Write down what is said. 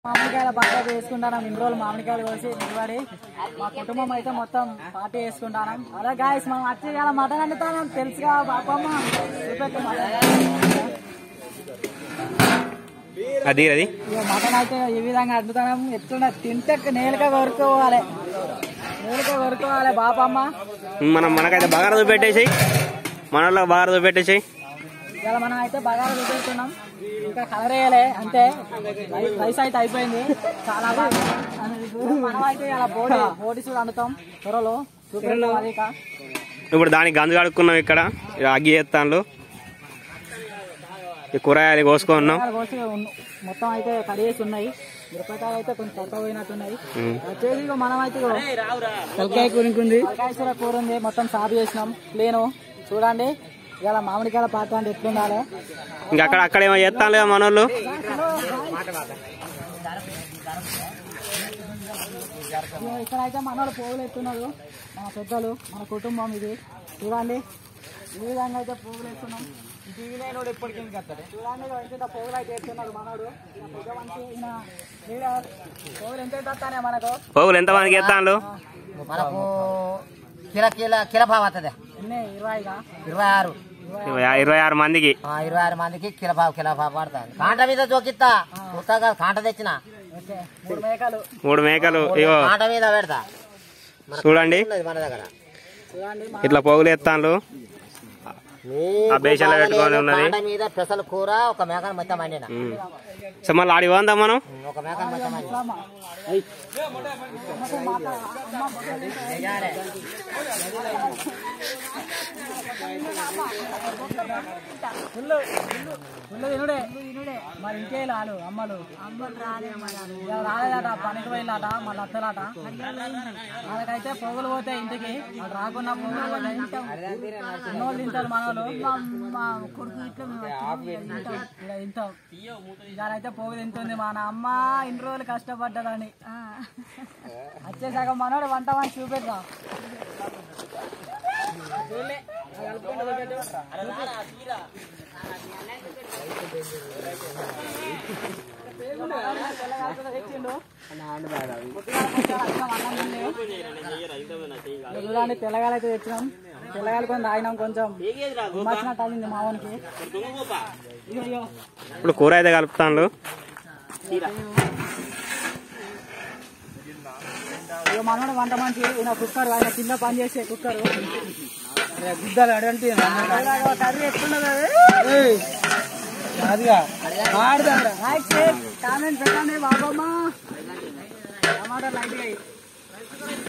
మామిడికాయల బాగా వేసుకుంటాం. ఇన్ని రోజులు మామిడికాయలు కోసి నిలబడి మా కుటుంబం అయితే మొత్తం పార్టీ వేసుకుంటాం. అలా గాయస్ మనం వచ్చి ఇలా మటన్ వండుతాం తెలుసుగా బాపమ్మ అది అది మటన్ అయితే ఈ విధంగా వండుతాం. ఎట్లున్నా తింటే నేలుగా కొరుకోవాలి, నేలుగా కొరుకోవాలి బాపమ్మ. మనకైతే బాగా చూపెట్టేసి మన వాళ్ళకి బాగా చూపెట్టేసి ఇలా మనం అయితే బాగా చూపెడుతున్నాం. ఇంకా కలర్ వేయలే అంతే, రైస్ అయితే అయిపోయింది. చాలా మనం అయితే ఇలా బోటి చూడు వండుతాం త్వరలో చూపెడతాం. అది ఇప్పుడు దానికి గంజు కడుక్కున్నాం. ఇక్కడ అగ్గి చేస్తాను ఈ కూరగాయలు కోసుకున్నాం. కోసి మొత్తం అయితే కడిగేసి ఉన్నాయి. మిరపకాయలు అయితే కొంచెం తక్కువ పోయినట్టున్నాయి. వచ్చేసి మనం అయితే తలకాయ కూర ఉంది, తలకాయ కూర ఉంది. మొత్తం సాగు చేసినాం ప్లేను. చూడండి ఇలా మామిడికాయల పాత్ర అంటే ఎట్లుండాలి. ఇంకా అక్కడ ఏమో చేస్తాను లేదా మన వాళ్ళు. ఇక్కడ అయితే మన వాళ్ళు పోగులు ఎత్తున్నారు, మన పెద్దలు, మన కుటుంబం. ఇది చూడండి ఈ విధంగా అయితే పోగులు ఎత్తున్నాం. ఇప్పటికీ చూడండి పోగులు అయితే ఎత్తున్నాడు మనోడు. పెద్ద మనిషి పోగులు ఎంత ఎత్తానే మనకు. పోగులు ఎంత మందికి ఎత్తాను మనకు కిల పావు అవుతుంది. 26 26 మందికి 26 మందికి కిల పావు పడుతుంది. కాంట మీద జోకిస్తా కొత్తగా కాంట తెచ్చిన 3 మేకలు ఇగో కాంట మీద పెడతా. చూడండి మన దగ్గర ఇట్లా పోగులు ఎత్తాను. ఆ బేషన్లో పెట్టుకొని ఉన్నది. కాంట మీద పెసలు కూర ఒక మేకను మొత్తం వండిన. సో మళ్ళీ ఆడి పోందా మనం. ఒక మేకను మొత్తం వండిన. మరి ఇంకే లాలు అమ్మలు రాలేదట, పనికి పోయినట, మళ్ళీ అత్తలాట. వాళ్ళకైతే పొగలు పోతాయి ఇంటికి, వాళ్ళు రాకుండా పొగలు పోతాయి. చిన్నోళ్ళు తింటారు మనోళ్ళు. తింటాం ఇదానైతే పోగు తింటుంది మన అమ్మ. ఇన్ని రోజులు కష్టపడ్డదని వచ్చేసాక మనోడు వంట మంచి చూపెట్టా. చూడండి తెల్లగాయలు అయితే తెచ్చినాం. తెల్లగాయలు కొంచెం తాగినాం, కొంచెం విమర్శనట్టు అయింది మావానికి. ఇప్పుడు కూర అయితే కలుపుతాను. మనోడు వంట మంచి. ఈయన కుక్కర్, ఆయన కింద పని చేసే కుక్కరు. గుద్దలు అడంటే కర్రీ ఎట్లున్నది కామెంట్ పెట్టండి బాబమ్మ. టమాటా లైట్